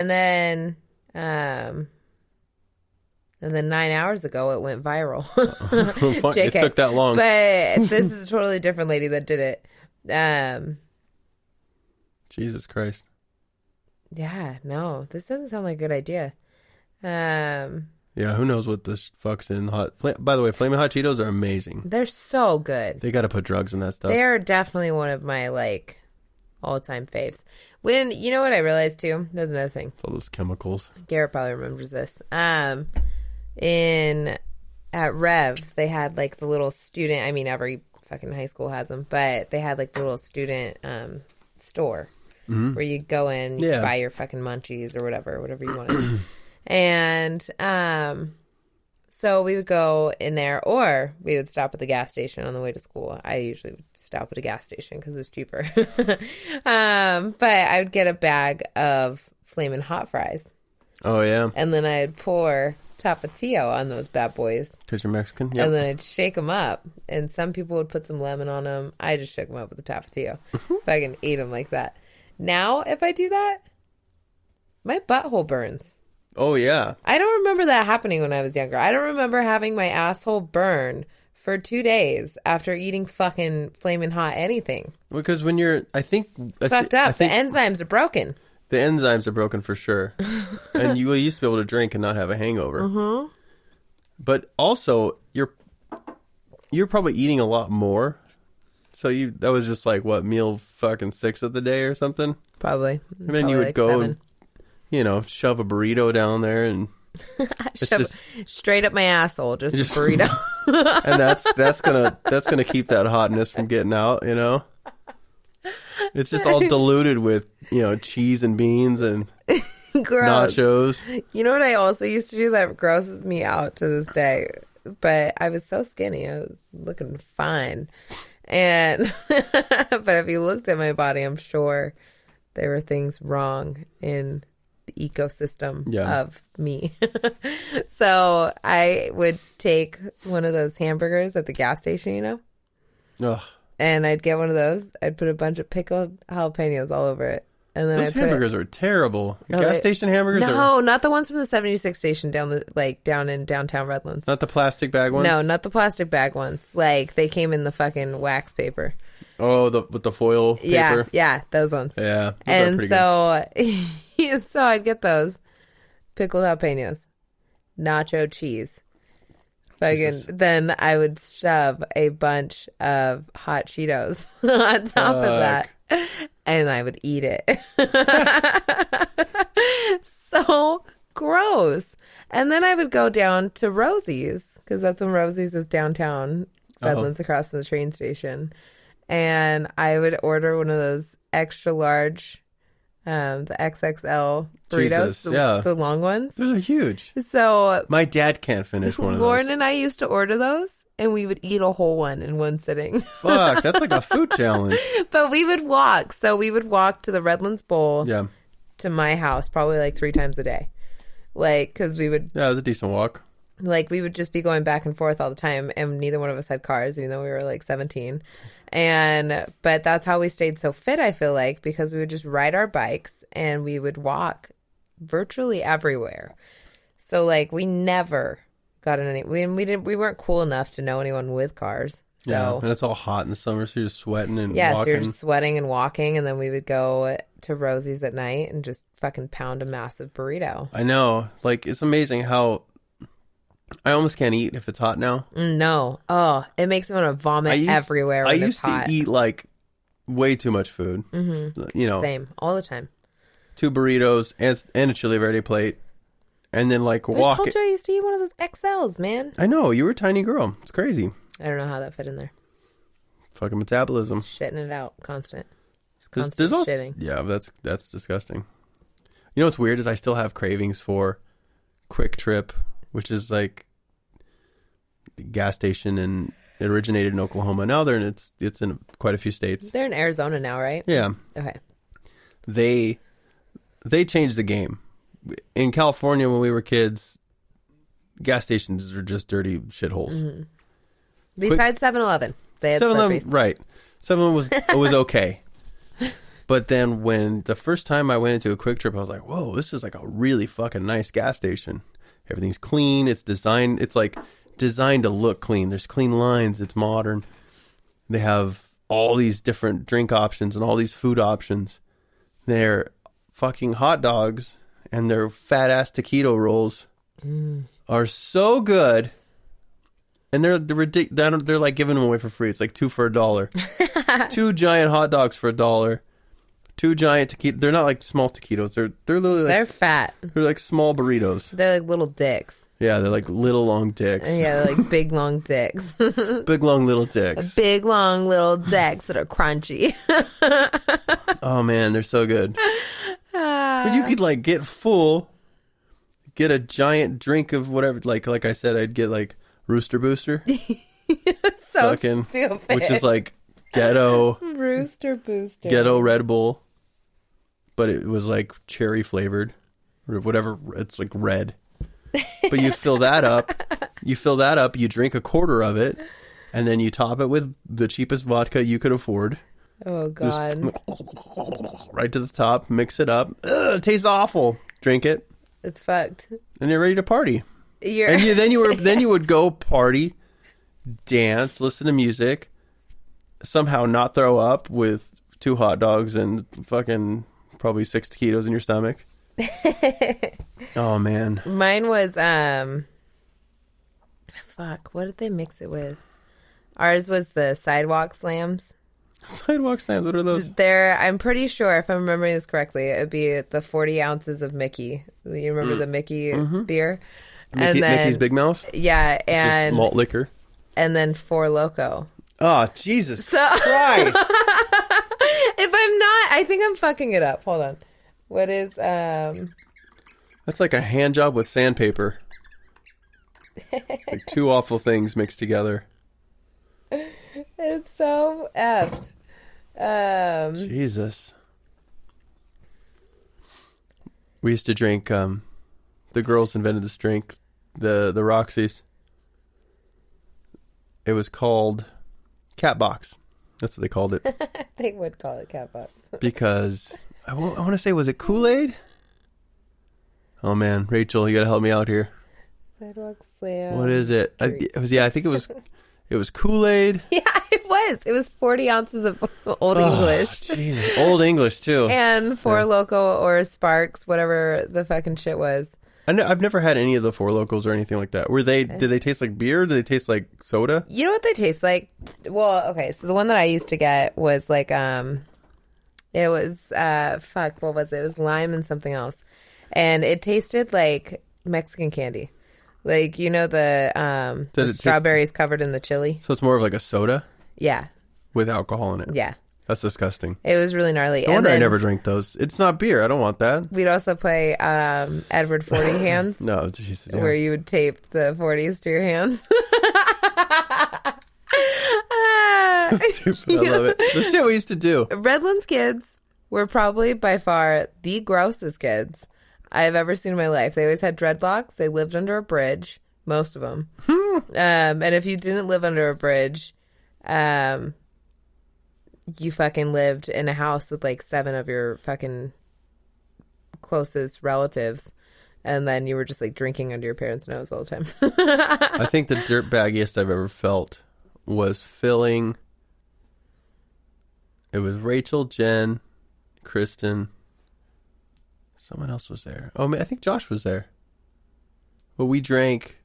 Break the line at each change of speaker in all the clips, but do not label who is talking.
And then 9 hours ago, it went viral.
It took that long.
But this is a totally different lady that did it.
Jesus Christ.
Yeah, no, this doesn't sound like a good idea.
Yeah, who knows what this fucks in hot. By the way, Flaming Hot Cheetos are amazing.
They're so good.
They got to put drugs in that stuff.
They're definitely one of my like all-time faves. When you know what I realized too? There's another thing.
It's all those chemicals.
Garrett probably remembers this. At Rev, they had like the little student. I mean, every fucking high school has them, but they had like the little student store where you go in, you buy your fucking munchies or whatever you wanted. And so we would go in there, or we would stop at the gas station on the way to school. I usually would stop at a gas station because it's cheaper. But I would get a bag of Flamin' Hot fries.
Oh, yeah.
And then I'd pour Tapatio on those bad boys.
Because you're Mexican? Yep.
And then I'd shake them up. And some people would put some lemon on them. I just shook them up with the Tapatio. If I can eat them like that. Now, if I do that, my butthole burns.
Oh, yeah.
I don't remember that happening when I was younger. I don't remember having my asshole burn for 2 days after eating fucking Flamin' Hot anything.
Because when you're, I think...
It's fucked up. The enzymes are broken.
The enzymes are broken for sure. And you used to be able to drink and not have a hangover. Mm-hmm. But also, you're probably eating a lot more. So that was just like, what, meal fucking 6 of the day or something?
Probably.
And then you would
like
go...
7.
Shove a burrito down there and
straight up my asshole, just a burrito.
And that's gonna keep that hotness from getting out, It's just all diluted with, cheese and beans and nachos.
You know what I also used to do that grosses me out to this day? But I was so skinny, I was looking fine. And but if you looked at my body, I'm sure there were things wrong in ecosystem of me. So I would take one of those hamburgers at the gas station,
Ugh.
And I'd get one of those. I'd put a bunch of pickled jalapenos all over it. And then
those hamburgers are terrible. Gas station hamburgers?
No, not the ones from the 76 station down in downtown Redlands.
Not the plastic bag ones?
No, not the plastic bag ones. Like, they came in the fucking wax paper.
Oh, with the foil paper?
Yeah, those ones.
Yeah.
And so, so I'd get those pickled jalapenos, nacho cheese. Then I would shove a bunch of hot Cheetos on top of that. And I would eat it. So gross. And then I would go down to Rosie's, because that's when Rosie's is downtown Redlands, across from the train station. And I would order one of those extra large, the XXL burritos, the long ones.
Those are huge.
So
my dad can't finish one of those.
Lauren and I used to order those, and we would eat a whole one in one sitting.
Fuck, that's like a food challenge.
But we would walk. So we would walk to the Redlands Bowl to my house probably like 3 times a day. Like, because we would...
Yeah, it was a decent walk.
Like, we would just be going back and forth all the time, and neither one of us had cars, even though we were like 17. But that's how we stayed so fit, I feel like, because we would just ride our bikes and we would walk virtually everywhere. So like, we never got in any, we weren't cool enough to know anyone with cars. So
yeah, and it's all hot in the summer, so you're just sweating and
walking.
So
you're just sweating and walking, and then we would go to Rosie's at night and just fucking pound a massive burrito.
I know. Like, it's amazing how I almost can't eat if it's hot now.
No. Oh, it makes me want to vomit everywhere when it's hot.
I used to eat, like, way too much food.
Mm-hmm. Same. All the time.
2 burritos and a chili verde plate. And then, like,
I just told you I used to eat one of those XLs, man.
I know. You were a tiny girl. It's crazy.
I don't know how that fit in there.
Fucking metabolism.
Shitting it out. Constant. Just
There's
constant
also,
shitting.
Yeah, that's disgusting. You know what's weird is I still have cravings for Quick Trip, which is like the gas station, and it originated in Oklahoma. Now it's in quite a few states.
They're in Arizona now, right?
Yeah.
Okay.
They changed the game. In California, when we were kids, gas stations are just dirty shitholes.
Mm-hmm. Besides 7-Eleven. They had
7-Eleven,
Slurpees.
right. 7-Eleven was okay. But then when the first time I went into a Quick Trip, I was like, whoa, this is like a really fucking nice gas station. Everything's clean. It's designed. It's like designed to look clean. There's clean lines. It's modern. They have all these different drink options and all these food options. Their fucking hot dogs and their fat ass taquito rolls are so good. And they're like giving them away for free. It's like 2 for $1. 2 giant hot dogs for $1. 2 giant taquitos. They're not like small taquitos. They're literally like,
they're fat.
They're like small burritos.
They're like little dicks.
Yeah, they're like little long dicks.
Yeah, they're like big long dicks.
Big long little dicks.
Big long little dicks that are crunchy.
Oh man, they're so good. But you could like get full, get a giant drink of whatever. Like I said, I'd get like Rooster Booster.
So stupid.
Which is like ghetto
Rooster Booster.
Ghetto Red Bull. But it was like cherry flavored or whatever. It's like red. But you fill that up. You drink a quarter of it, and then you top it with the cheapest vodka you could afford.
Oh God!
Just right to the top. Mix it up. It tastes awful. Drink it.
It's fucked.
And you're ready to party. Then you would go party, dance, listen to music, somehow not throw up with 2 hot dogs and fucking probably 6 taquitos in your stomach. Oh man.
Mine was fuck, what did they mix it with? Ours was the sidewalk slams.
Sidewalk slams, what are those?
I'm pretty sure, if I'm remembering this correctly, it'd be the 40 ounces of Mickey. You remember the Mickey beer?
Mickey's Big Mouth?
Yeah, and
just malt liquor.
And then Four Loko.
Oh, Jesus Christ.
If I'm not, I think I'm fucking it up. Hold on. What is
That's like a hand job with sandpaper. Like 2 awful things mixed together.
It's so effed.
Jesus. We used to drink the girls invented this drink, the Roxy's. It was called Cat Box. That's what they called it.
They would call it Cat Box. Because
I want to say, was it Kool-Aid? Oh man, Rachel, you got to help me out here.
Sidewalk Slam.
What is it? I think it was Kool-Aid.
Yeah, it was. It was 40 ounces of Old English.
Jesus. Old English too.
And Four Loko or Sparks, whatever the fucking shit was.
I've never had any of the Four Locos or anything like that. Did they taste like beer? Did they taste like soda?
You know what they taste like? Well, okay, so the one that I used to get was like it was what was it? It was lime and something else. And it tasted like Mexican candy. Like, you know, the strawberries covered in the chili.
So it's more of like a soda?
Yeah.
With alcohol in it?
Yeah.
That's disgusting.
It was really gnarly.
No wonder I never drink those. It's not beer. I don't want that.
We'd also play Edward 40 hands.
No, Jesus, yeah.
Where you would tape the 40s to your hands.
So stupid. I love it. The shit we used to do.
Redlands kids were probably by far the grossest kids I've ever seen in my life. They always had dreadlocks. They lived under a bridge, most of them. And if you didn't live under a bridge, you fucking lived in a house with like 7 of your fucking closest relatives. And then you were just like drinking under your parents' nose all the time.
I think the dirtbaggiest I've ever felt was filling. It was Rachel, Jen, Kristen. Someone else was there. Oh, I think Josh was there. But we drank.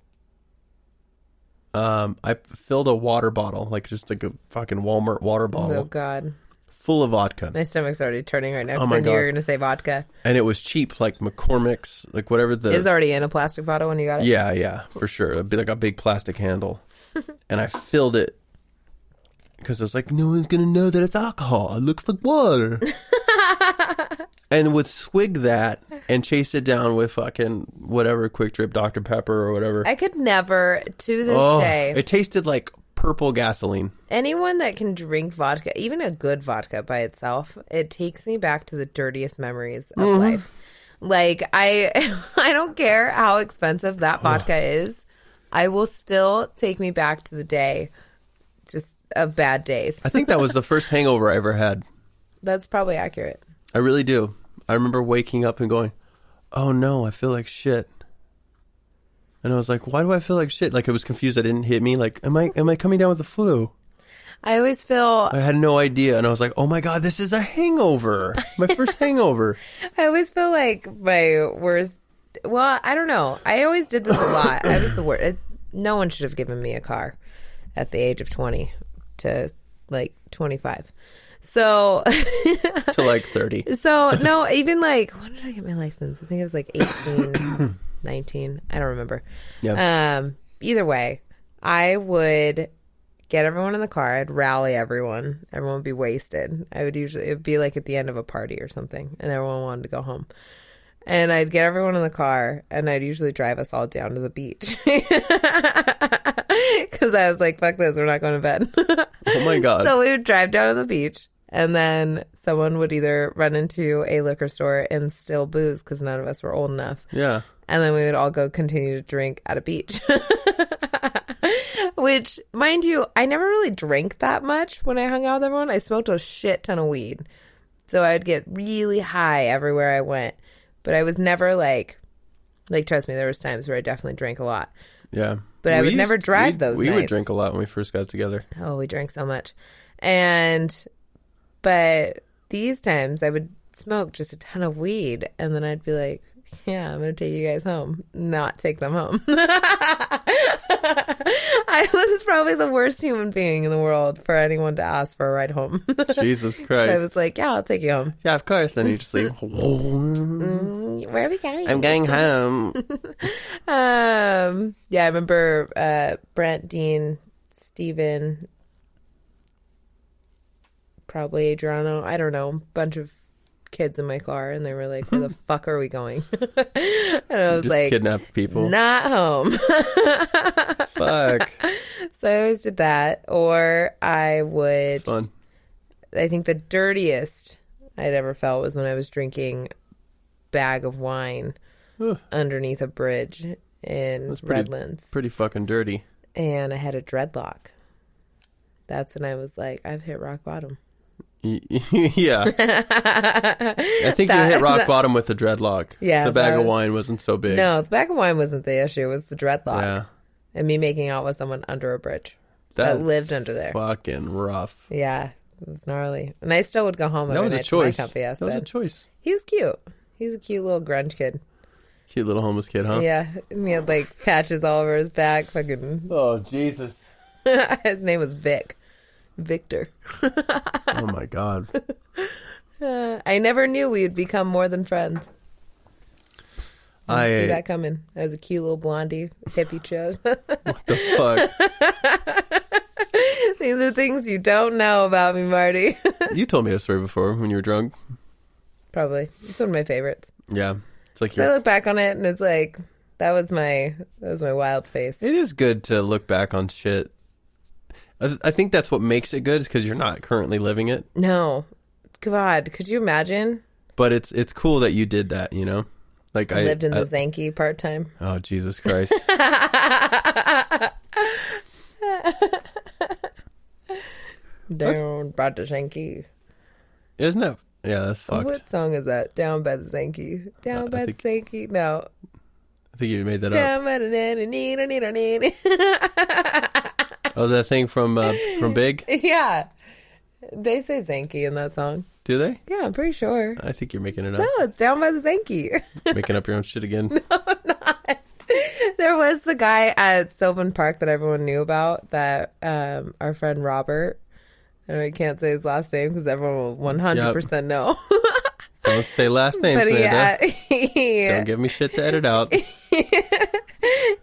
I filled a water bottle, like just like a fucking Walmart water bottle.
Oh God!
Full of vodka.
My stomach's already turning right now.
Oh my God!
You were gonna say vodka.
And it was cheap, like McCormick's, like whatever
It was already in a plastic bottle when you got it.
Yeah, for sure. It'd be like a big plastic handle, and I filled it because I was like, no one's gonna know that it's alcohol. It looks like water. And would swig that and chase it down with fucking whatever Quick Trip Dr. Pepper or whatever.
I could never, to this day.
It tasted like purple gasoline. Anyone
that can drink vodka, even a good vodka by itself, it takes me back to the dirtiest memories of life. Like, I don't care how expensive that vodka is. I will still take me back to the day just of bad days.
I think that was the first hangover I ever had.
That's probably accurate.
I really do. I remember waking up and going, oh no, I feel like shit. And I was like, why do I feel like shit? Like, I was confused. That didn't hit me. Like, am I coming down with the flu?
I always feel...
I had no idea. And I was like, oh my God, this is a hangover. My first hangover.
I always feel like my worst... Well, I don't know. I always did this a lot. I was the worst. No one should have given me a car at the age of 20 to like 25. So...
to like 30.
So, no, even like... When did I get my license? I think it was like 18... 19. I don't remember.
Yep.
Either way, I would get everyone in the car. I'd rally everyone. Everyone would be wasted. It would be like at the end of a party or something, and everyone wanted to go home. And I'd get everyone in the car, and I'd usually drive us all down to the beach. Because I was like, fuck this, we're not going to bed.
Oh my God.
So we would drive down to the beach. And then someone would either run into a liquor store and steal booze because none of us were old enough.
Yeah.
And then we would all go continue to drink at a beach. Which, mind you, I never really drank that much when I hung out with everyone. I smoked a shit ton of weed. So I'd get really high everywhere I went. But I was never like, trust me, there was times where I definitely drank a lot.
Yeah.
But I would never drive those nights.
We would drink a lot when we first got together.
Oh, we drank so much. But these times I would smoke just a ton of weed, and then I'd be like, yeah, I'm going to take you guys home. Not take them home. I was probably the worst human being in the world for anyone to ask for a ride home.
Jesus Christ.
I was like, yeah, I'll take you home.
Yeah, of course. Then you just leave.
Where are we going?
I'm going home.
Yeah, I remember Brent, Dean, Steven, probably Adriano, I don't know, bunch of kids in my car, and they were like, where the fuck are we going? And I was
just
like,
kidnap people.
Not home.
Fuck.
So I always did that. Or I would,
It's fun.
I think the dirtiest I'd ever felt was when I was drinking bag of wine underneath a bridge in Redlands.
Pretty fucking dirty.
And I had a dreadlock. That's when I was like, I've hit rock bottom.
Yeah. I think you hit rock bottom with the dreadlock.
Yeah.
The bag of wine wasn't so big.
No, the bag of wine wasn't the issue. It was the dreadlock.
Yeah.
And me making out with someone under a bridge that lived under there.
Fucking rough.
Yeah. It was gnarly. And I still would go home every night to my comfy ass bed.
That was a choice.
He was cute. He's a cute little grunge kid.
Cute little homeless kid, huh?
Yeah. And he had like patches all over his back. Fucking.
Oh, Jesus.
His name was Vic. Victor.
Oh my God.
I never knew we would become more than friends. I didn't see that coming. I was a cute little blondie, hippie chud.
What the
fuck? These are things you don't know about me, Marty.
You told me this story before when you were drunk. Probably.
It's one of my favorites.
Yeah. It's like
I look back on it and it's like that was my wild face.
It is good to look back on shit. I think that's what makes it good is because you're not currently living it.
No. God, could you imagine?
But it's cool that you did that, you know? Like I
lived in the Zanky part-time.
Oh, Jesus Christ.
Down by the Zanky.
Isn't that... Yeah, that's fucked.
What song is that? Down by the Zanky. Down by the Zanky. No.
I think you made that
Down
up.
By the
Oh, that thing from Big?
Yeah. They say Zanky in that song.
Do they?
Yeah, I'm pretty sure.
I think you're making it up.
No, it's Down by the Zanky.
Making up your own shit again.
No, I'm not. There was the guy at Sylvan Park that everyone knew about that our friend Robert, and I can't say his last name because everyone will 100% know.
Don't say last names,
but
Amanda. Don't give me shit to edit out.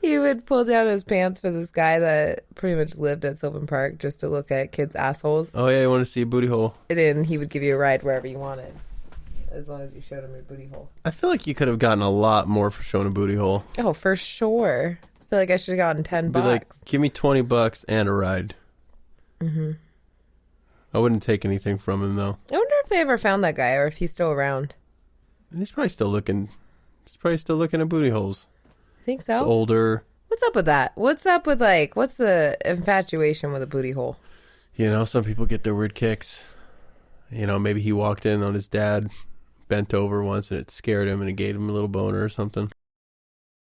He would pull down his pants for this guy that pretty much lived at Sylvan Park just to look at kids' assholes.
Oh, yeah, you want to see a booty hole?
And then he would give you a ride wherever you wanted, as long as you showed him your booty hole.
I feel like you could have gotten a lot more for showing a booty hole.
Oh, for sure. I feel like I should have gotten $10.
Be like, give me $20 and a ride.
Mm-hmm.
I wouldn't take anything from him, though.
I wonder if they ever found that guy or if he's still around.
He's probably still looking. He's probably still looking at booty holes.
I think so.
He's older.
What's up with that? What's up with, like, what's the infatuation with a booty hole?
You know, some people get their weird kicks. You know, maybe he walked in on his dad bent over once and it scared him and it gave him a little boner or something.